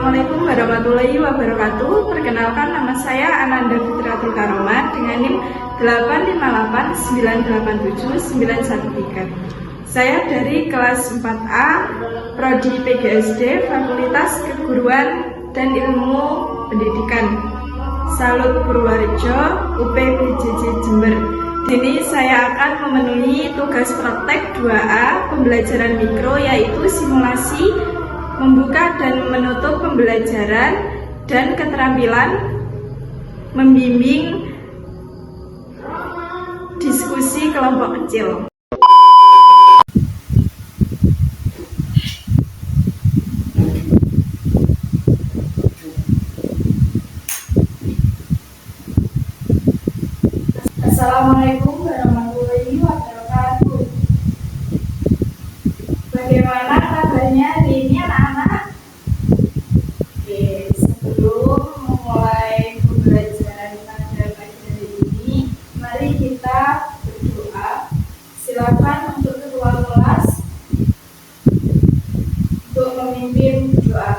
Assalamualaikum warahmatullahi wabarakatuh. Perkenalkan, nama saya Ananda Fitratul Karomah dengan NIM 858987913. Saya dari kelas 4A, Prodi PGSD, Fakultas Keguruan dan Ilmu Pendidikan, Salut Purworejo, UPBJJ Jember. Ini saya akan memenuhi tugas praktek 2A pembelajaran mikro, yaitu simulasi membuka dan menutup pembelajaran dan keterampilan membimbing diskusi kelompok kecil. Assalamualaikum warahmatullahi wabarakatuh. Bagaimana kabarnya hari ini anak-anak? Oke, sebelum memulai pembelajaran pada pagi hari ini, mari kita berdoa. Silakan untuk ketua kelas untuk memimpin doa.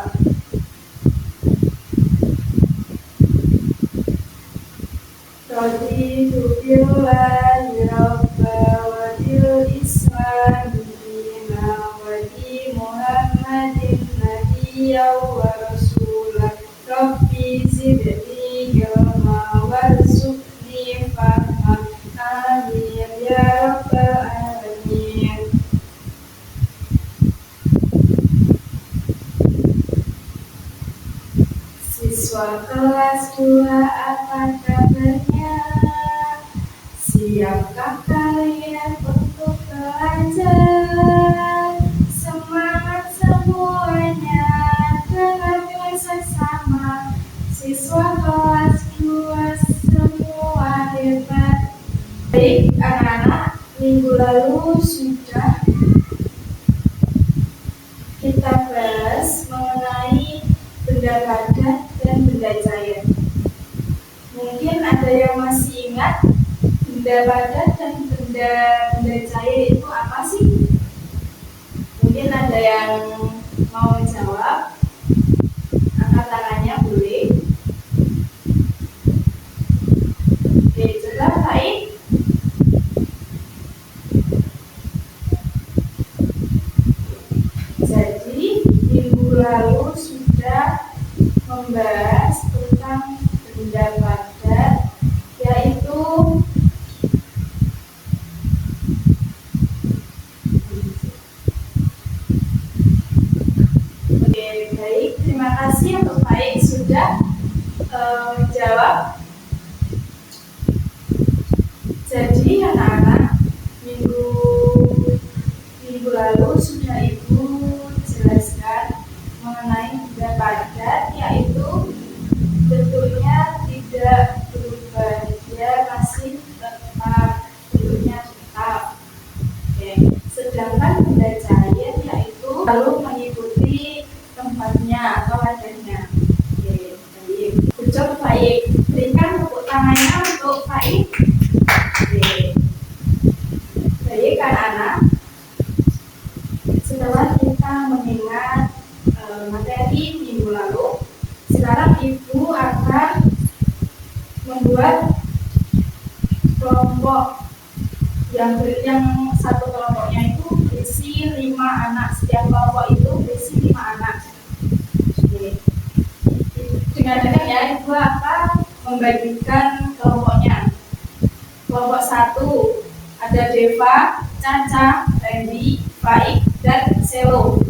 Raditu billahi rabba wa bil islam dina wa bi muhammadin nabiyya wa rasulah. Rabbi zidni ilma warzuqni fahma. Amin ya rabbal alamin. Siswa kelas 2, apa kabarnya? Siapkah kalian untuk belajar? Semangat semuanya dengan sesama. Siswa kelas 2 semua hebat. Baik anak-anak, minggu lalu sudah kita bahas mengenai benda padat dan benda cair. Mungkin ada yang masih ingat benda padat dan benda cair itu apa sih? Mungkin ada yang mau menjawab. Angkat tangannya boleh. Oke, coba baik. Jadi minggu lalu sudah membahas tentang benda padat, yaitu oke, baik, terima kasih untuk baik sudah menjawab. Jadi anak-anak, minggu lalu sudah Ibu jelaskan mengenai benda padat, yaitu bentuknya tidak berubah, dia masih tetap bentuknya tetap. Oke. Sedangkan benda cair yaitu lalu mengikuti tempatnya atau wadahnya. Oke, baik. Ucap baik. Berikan tepuk tangannya untuk baik. Oke. Baik anak-anak. Setelah kita mengingat materi minggu lalu, sekarang Ibu akan membuat kelompok yang satu kelompoknya itu berisi 5 anak. Setiap kelompok itu berisi 5 anak. Oke. Dengar-dengar ya, Ibu akan membagikan kelompoknya. Kelompok 1 ada Deva, Caca, Randy, Faik, dan Selo.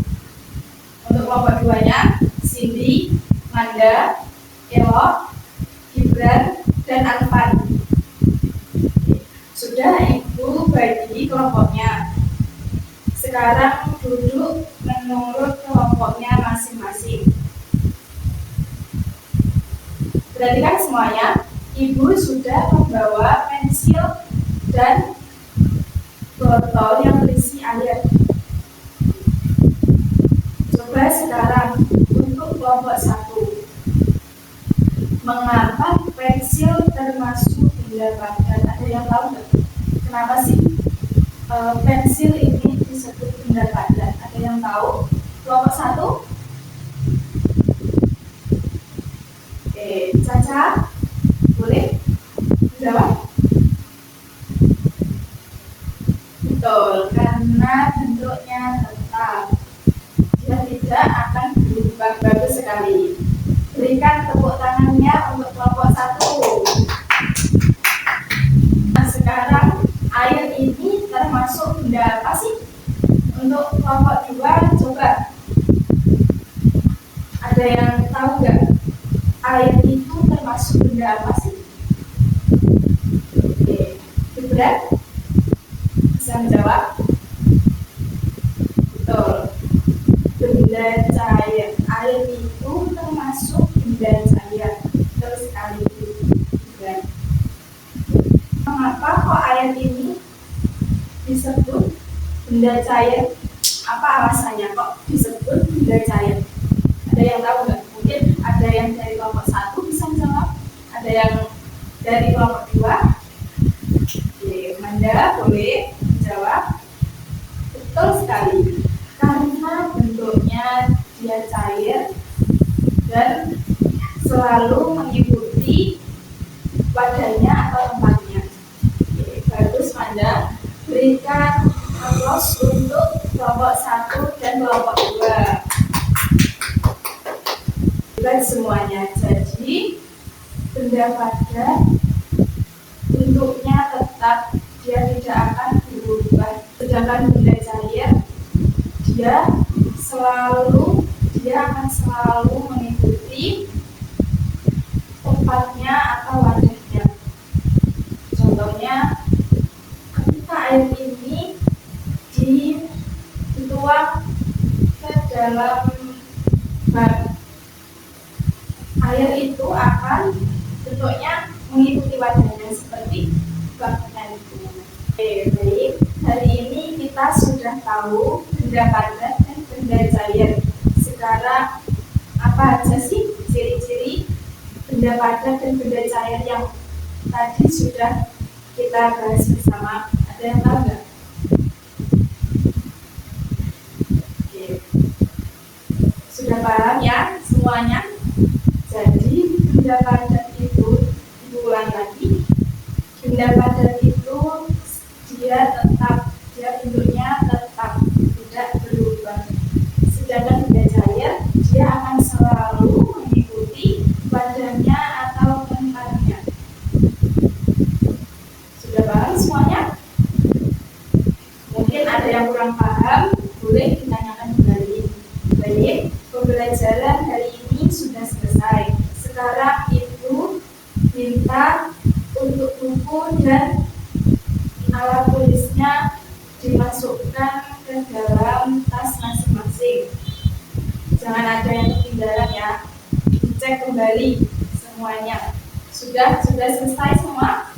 Untuk kelompok 2-nya Cindy, Manda, Elok, Gibran, dan Alvan. Sudah Ibu bagi kelompoknya. Sekarang duduk menurut kelompoknya masing-masing. Perhatikan semuanya, Ibu sudah membawa pensil dan botol yang berisi air. Coba sekarang untuk kelompok 1. Mengapa pensil termasuk benda padat? Ada yang tahu nggak? Kenapa sih pensil ini disebut benda padat? Ada yang tahu? Kelompok 1? saja? Boleh jawab? Betul, karena bentuknya tetap, dia tidak akan berubah. Bagus sekali. Berikan tepuk tangannya untuk kelompok 1. Nah, sekarang air ini termasuk benda apa sih? Untuk kelompok 2, coba. Ada yang tahu nggak? Air itu termasuk benda apa sih? Oke, Gibran bisa menjawab? Betul, benda cair. Air itu termasuk benda cair. Betul sekali, Gibran. Mengapa kok air ini disebut benda cair? Apa alasannya kok disebut benda cair? Ada yang tahu nggak? Mungkin ada yang dari kelompok 1 bisa menjawab. Ada yang dari kelompok 2. Oke, Manda boleh menjawab. Betul sekali. Karena bentuknya dia cair dan selalu mengikuti wadahnya atau tempatnya. Oke, bagus Manda. Berikan aplaus untuk kelompok 1 dan kelompok 2. Semuanya. Jadi benda padat bentuknya tetap, dia tidak akan berubah. Sedangkan benda cair dia akan selalu mengikuti tempatnya atau wadahnya. Contohnya ketika air ini dituang ke dalam bak, air itu akan bentuknya mengikuti wadahnya seperti baknya itu. Oke, baik. Hari ini kita sudah tahu benda padat dan benda cair. Sekarang apa aja sih ciri-ciri benda padat dan benda cair yang tadi sudah kita bahas bersama? Ada yang tahu nggak? Oke, sudah paham ya semuanya? Jadi benda padat itu, diulang lagi, benda padat itu dia bentuknya tetap, tidak berubah. Sedangkan benda cair dia akan selalu mengikuti wadahnya atau tempatnya. Sudah paham semuanya? Mungkin ada yang kurang paham, boleh ditanyakan kembali. Baik, pembelajaran hari ini sudah selesai. Sekarang itu minta untuk buku dan alat tulisnya dimasukkan ke dalam tas masing-masing. Jangan ada yang ketinggalan ya. Dicek kembali semuanya. Sudah selesai semua?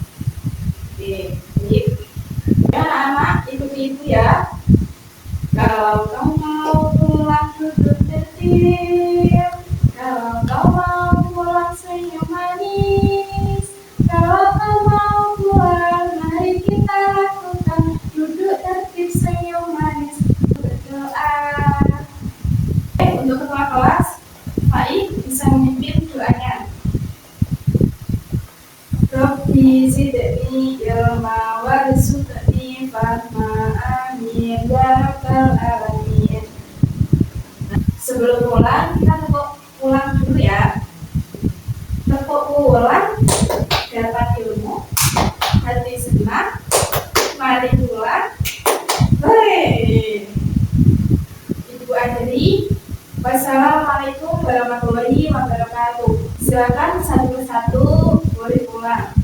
Oke, baik. Ya anak-anak, ikuti itu ya. Kalau kau mau pulang duduk tertib, kalau kau mau pulang senyum manis, kalau kau mau pulang mari kita lakukan duduk tertib senyum manis berdoa. Untuk ketua kelas, Faiz bisa memimpin doanya. Rabbi zidni ilma warzuqni fahma amin ya rabbal alamin. Sebelum pulang, kita tepuk pulang dulu ya. Tepuk pulang, dapat ilmu, hati senang, mari pulang. Hei, Ibu Adri, wassalamualaikum warahmatullahi wabarakatuh. Silakan satu persatu boleh pulang.